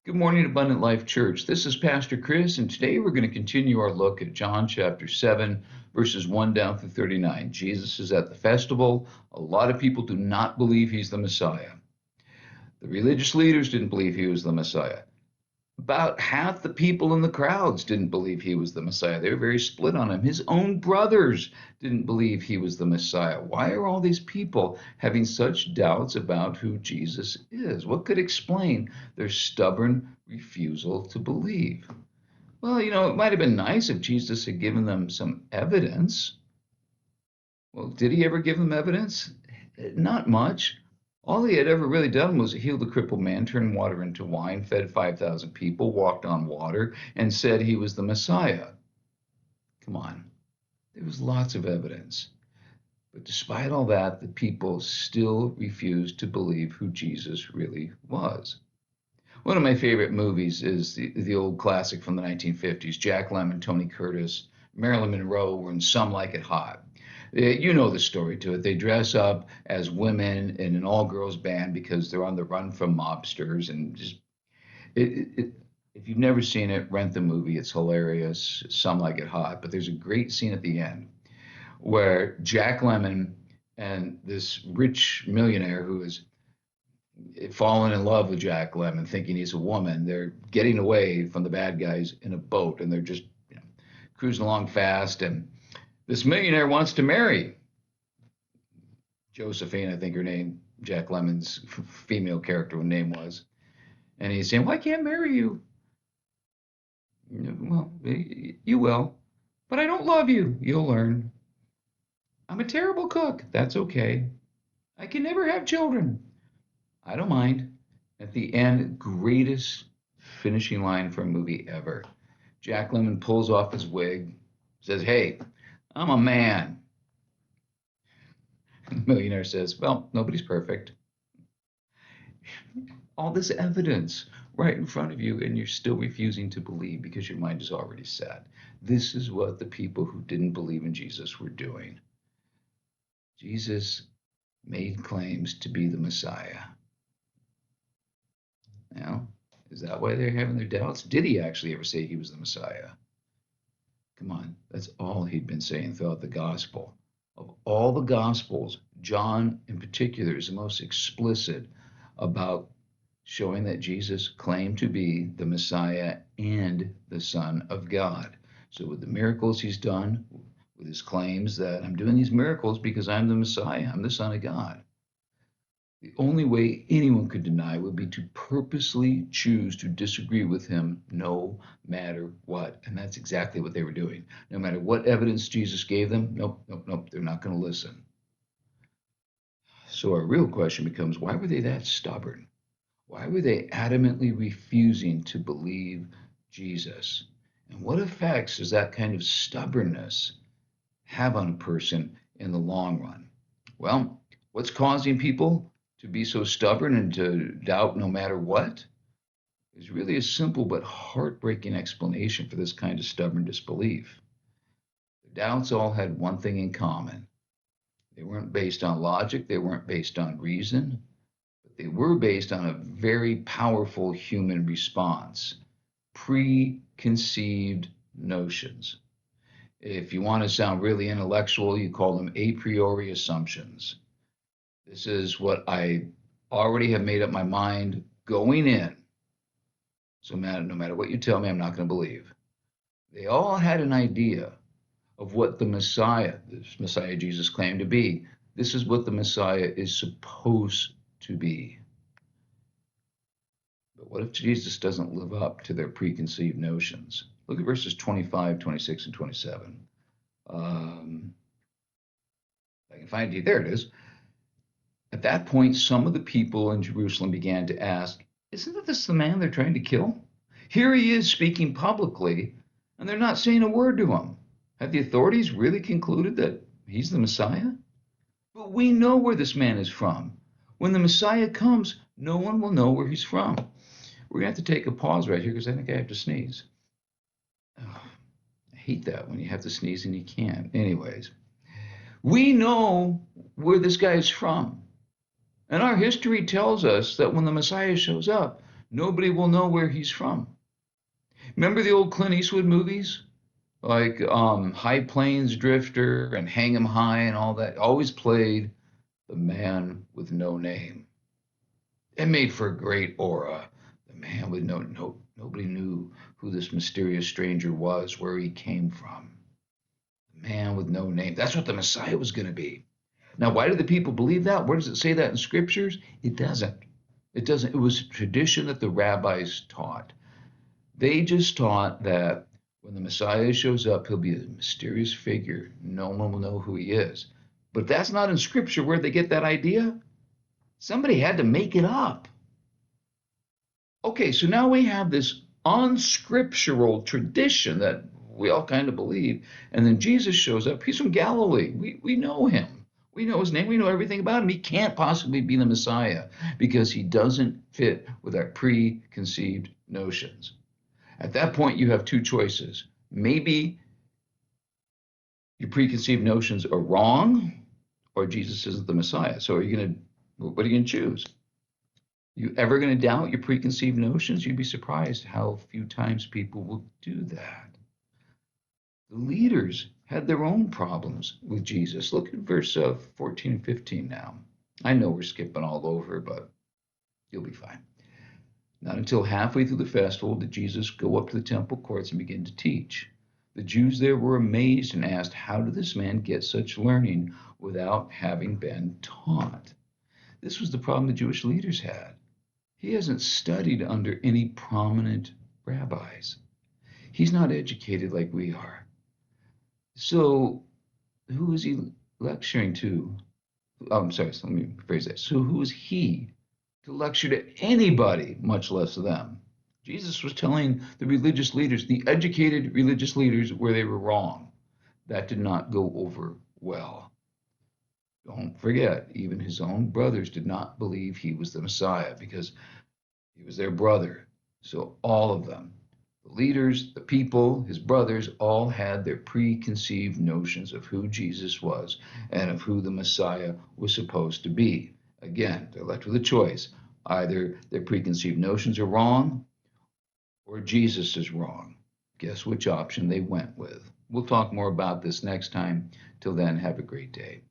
Good morning, Abundant Life Church. This is Pastor Chris, and today we're going to continue our look at John chapter 7, verses 1 down through 39. Jesus is at the festival. A lot of people do not believe he's the Messiah. The religious leaders didn't believe he was the Messiah. About half the people in the crowds didn't believe he was the Messiah. They were very split on him. His own brothers didn't believe he was the Messiah. Why are all these people having such doubts about who Jesus is? What could explain their stubborn refusal to believe? Well, it might have been nice if Jesus had given them some evidence. Well, did he ever give them evidence? Not much. All he had ever really done was heal the crippled man, turn water into wine, fed 5,000 people, walked on water, and said he was the Messiah. Come on. There was lots of evidence. But despite all that, the people still refused to believe who Jesus really was. One of my favorite movies is the old classic from the 1950s. Jack Lemmon, Tony Curtis, Marilyn Monroe were in Some Like It Hot. You know the story to it. They dress up as women in an all-girls band because they're on the run from mobsters, and just if you've never seen it, rent the movie. It's hilarious. Some Like It Hot. But there's a great scene at the end where Jack Lemmon and this rich millionaire who is fallen in love with Jack Lemmon, thinking he's a woman. They're getting away from the bad guys in a boat, and they're just cruising along fast. And this millionaire wants to marry Josephine, I think her name, Jack Lemmon's female character name was. And he's saying, "Well, I can't marry you." "Well, you will, but I don't love you. You'll learn. I'm a terrible cook. That's okay. I can never have children. I don't mind." At the end, greatest finishing line for a movie ever. Jack Lemmon pulls off his wig, says, "Hey, I'm a man." The millionaire says, "Well, nobody's perfect." All this evidence right in front of you, and you're still refusing to believe because your mind is already set. This is what the people who didn't believe in Jesus were doing. Jesus made claims to be the Messiah. Now, is that why they're having their doubts? Did he actually ever say he was the Messiah? Come on, that's all he'd been saying throughout the gospel. Of all the gospels, John in particular is the most explicit about showing that Jesus claimed to be the Messiah and the Son of God. So with the miracles he's done, with his claims that I'm doing these miracles because I'm the Messiah, I'm the Son of God, the only way anyone could deny would be to purposely choose to disagree with him no matter what. And that's exactly what they were doing. No matter what evidence Jesus gave them, nope, nope, nope, they're not going to listen. So our real question becomes, why were they that stubborn? Why were they adamantly refusing to believe Jesus? And what effects does that kind of stubbornness have on a person in the long run? Well, what's causing people to be so stubborn and to doubt no matter what is really a simple but heartbreaking explanation for this kind of stubborn disbelief. The doubts all had one thing in common. They weren't based on logic, they weren't based on reason, but they were based on a very powerful human response: preconceived notions. If you want to sound really intellectual, you call them a priori assumptions. This is what I already have made up my mind going in. So no matter what you tell me, I'm not going to believe. They all had an idea of what the Messiah, this Messiah Jesus claimed to be. This is what the Messiah is supposed to be. But what if Jesus doesn't live up to their preconceived notions? Look at verses 25, 26, and 27. I can find it. There it is. At that point, some of the people in Jerusalem began to ask, "Isn't this the man they're trying to kill? Here he is speaking publicly, and they're not saying a word to him. Have the authorities really concluded that he's the Messiah? But we know where this man is from. When the Messiah comes, no one will know where he's from." We're going to have to take a pause right here because I think I have to sneeze. Oh, I hate that when you have to sneeze and you can't. Anyways, we know where this guy is from. And our history tells us that when the Messiah shows up, Nobody will know where he's from. Remember the old Clint Eastwood movies? Like High Plains Drifter and Hang 'em High and all that. Always played the man with no name. It made for a great aura. The man with nobody knew who this mysterious stranger was, where he came from. The man with no name. That's what the Messiah was going to be. Now, why do the people believe that? Where does it say that in scriptures? It doesn't. It doesn't. It was a tradition that the rabbis taught. They just taught that when the Messiah shows up, he'll be a mysterious figure. No one will know who he is. But that's not in scripture. Where'd they get that idea? Somebody had to make it up. Okay, so now we have this unscriptural tradition that we all kind of believe. And then Jesus shows up. He's from Galilee. We know him. We know his name. We know everything about him. He can't possibly be the Messiah because he doesn't fit with our preconceived notions. At that point, you have two choices. Maybe your preconceived notions are wrong, or Jesus isn't the Messiah. So what are you going to choose? You ever going to doubt your preconceived notions? You'd be surprised how few times people will do that. The leaders had their own problems with Jesus. Look at verse 14 and 15 now. I know we're skipping all over, but you'll be fine. Not until halfway through the festival did Jesus go up to the temple courts and begin to teach. The Jews there were amazed and asked, "How did this man get such learning without having been taught?" This was the problem the Jewish leaders had. He hasn't studied under any prominent rabbis. He's not educated like we are. So who is he lecturing to? Oh, I'm sorry, so let me rephrase that. So who is he to lecture to anybody, much less them? Jesus was telling the religious leaders, the educated religious leaders, where they were wrong. That did not go over well. Don't forget, even his own brothers did not believe he was the Messiah because he was their brother. So all of them, the leaders, the people, his brothers, all had their preconceived notions of who Jesus was and of who the Messiah was supposed to be. Again, they're left with a choice. Either their preconceived notions are wrong or Jesus is wrong. Guess which option they went with. We'll talk more about this next time. Till then, have a great day.